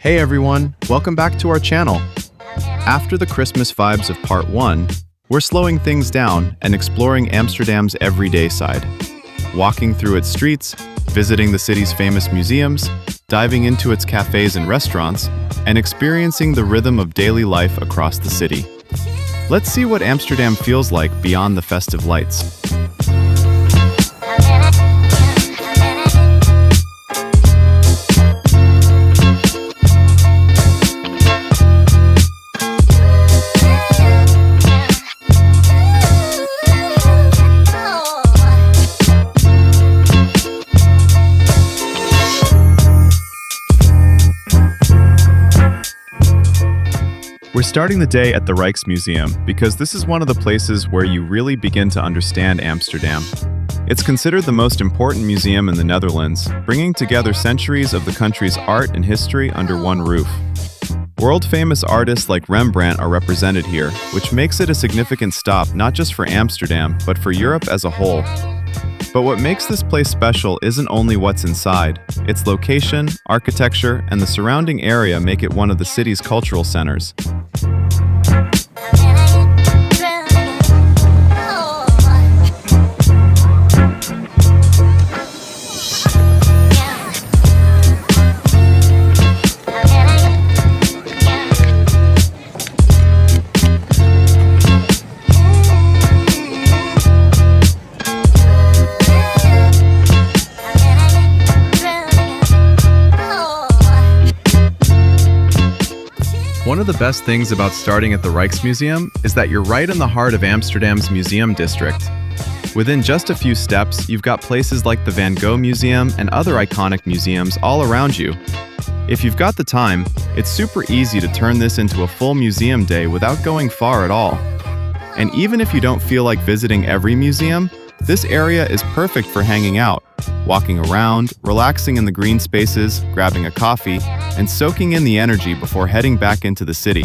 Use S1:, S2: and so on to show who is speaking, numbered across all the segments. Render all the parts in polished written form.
S1: Hey everyone, welcome back to our channel. After the Christmas vibes of part 1, we're slowing things down and exploring Amsterdam's everyday side. Walking through its streets, visiting the city's famous museums, diving into its cafes and restaurants, and experiencing the rhythm of daily life across the city. Let's see what Amsterdam feels like beyond the festive lights. We're starting the day at the Rijksmuseum because this is one of the places where you really begin to understand Amsterdam. It's considered the most important museum in the Netherlands, bringing together centuries of the country's art and history under one roof. World-famous artists like Rembrandt are represented here, which makes it a significant stop not just for Amsterdam, but for Europe as a whole. But what makes this place special isn't only what's inside. Its location, architecture, and the surrounding area make it one of the city's cultural centers. One of the best things about starting at the Rijksmuseum is that you're right in the heart of Amsterdam's museum district. Within just a few steps, you've got places like the Van Gogh Museum and other iconic museums all around you. If you've got the time, it's super easy to turn this into a full museum day without going far at all. And even if you don't feel like visiting every museum, this area is perfect for hanging out, walking around, relaxing in the green spaces, grabbing a coffee, and soaking in the energy before heading back into the city.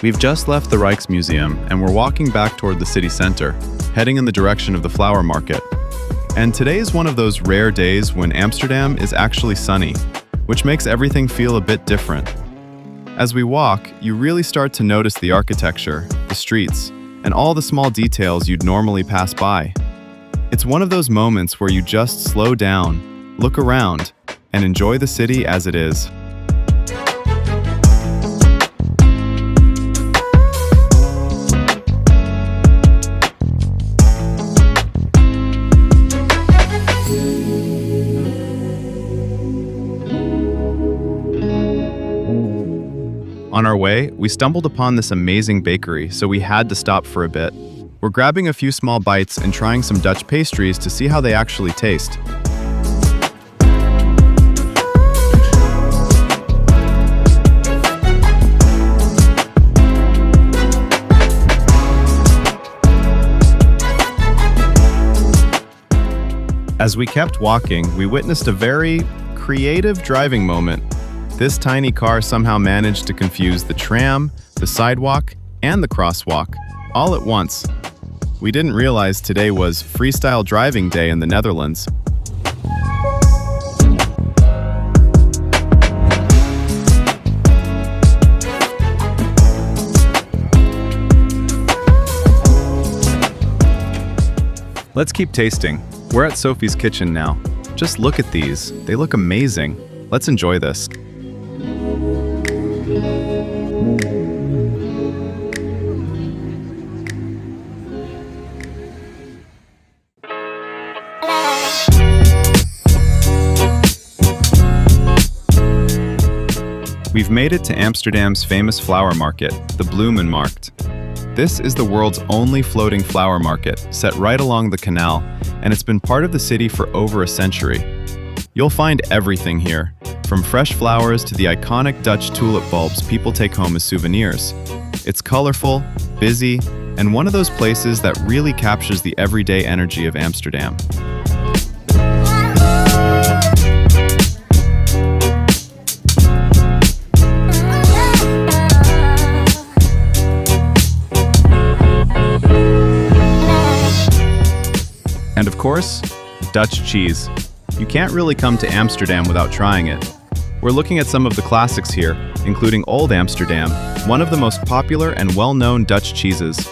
S1: We've just left the Rijksmuseum and we're walking back toward the city center, heading in the direction of the Flower Market. And today is one of those rare days when Amsterdam is actually sunny, which makes everything feel a bit different. As we walk, you really start to notice the architecture, the streets, and all the small details you'd normally pass by. It's one of those moments where you just slow down, look around, and enjoy the city as it is. On our way, we stumbled upon this amazing bakery, so we had to stop for a bit. We're grabbing a few small bites and trying some Dutch pastries to see how they actually taste. As we kept walking, we witnessed a very creative driving moment. This tiny car somehow managed to confuse the tram, the sidewalk, and the crosswalk, all at once. We didn't realize today was Freestyle Driving Day in the Netherlands. Let's keep tasting. We're at Sophie's kitchen now. Just look at these. They look amazing. Let's enjoy this. We've made it to Amsterdam's famous flower market, the Bloemenmarkt. This is the world's only floating flower market, set right along the canal, and it's been part of the city for over a century. You'll find everything here, from fresh flowers to the iconic Dutch tulip bulbs people take home as souvenirs. It's colorful, busy, and one of those places that really captures the everyday energy of Amsterdam. And of course, Dutch cheese. You can't really come to Amsterdam without trying it. We're looking at some of the classics here, including Old Amsterdam, one of the most popular and well-known Dutch cheeses.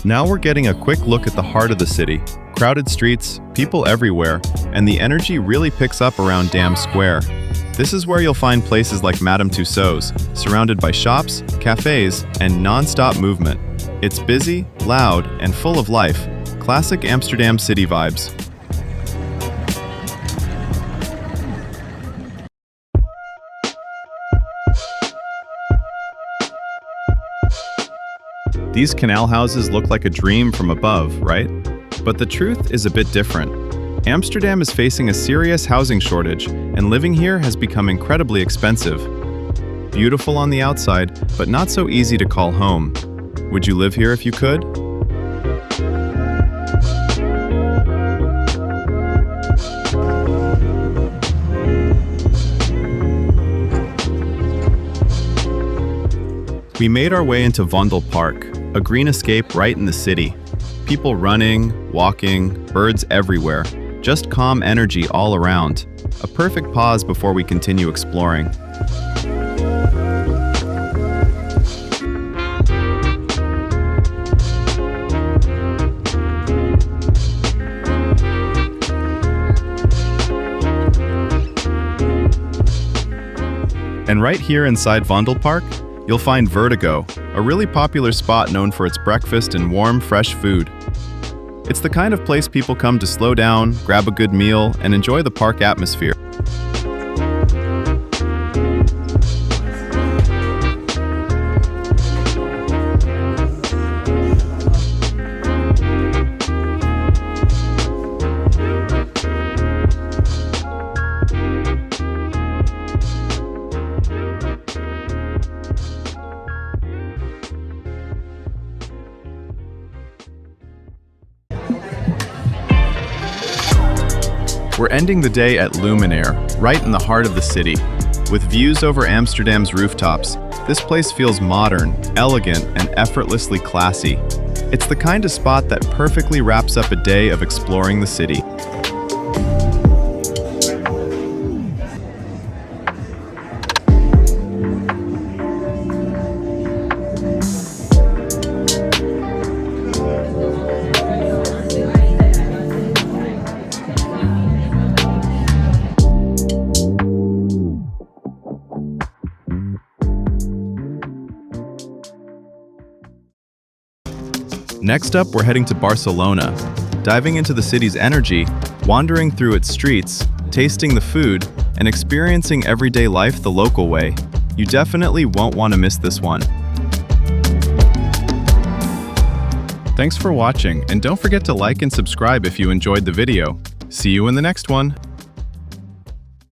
S1: Now we're getting a quick look at the heart of the city. Crowded streets, people everywhere, and the energy really picks up around Dam Square. This is where you'll find places like Madame Tussauds, surrounded by shops, cafes, and non-stop movement. It's busy, loud, and full of life. Classic Amsterdam city vibes. These canal houses look like a dream from above, right? But the truth is a bit different. Amsterdam is facing a serious housing shortage, and living here has become incredibly expensive. Beautiful on the outside, but not so easy to call home. Would you live here if you could? We made our way into Vondelpark, a green escape right in the city. People running, walking, birds everywhere. Just calm energy all around. A perfect pause before we continue exploring. And right here inside Vondelpark, you'll find Vertigo, a really popular spot known for its breakfast and warm, fresh food. It's the kind of place people come to slow down, grab a good meal, and enjoy the park atmosphere. We're ending the day at Luminaire, right in the heart of the city. With views over Amsterdam's rooftops, this place feels modern, elegant, and effortlessly classy. It's the kind of spot that perfectly wraps up a day of exploring the city. Next up, we're heading to Barcelona, diving into the city's energy, wandering through its streets, tasting the food, and experiencing everyday life the local way. You definitely won't want to miss this one. Thanks for watching, and don't forget to like and subscribe if you enjoyed the video. See you in the next one.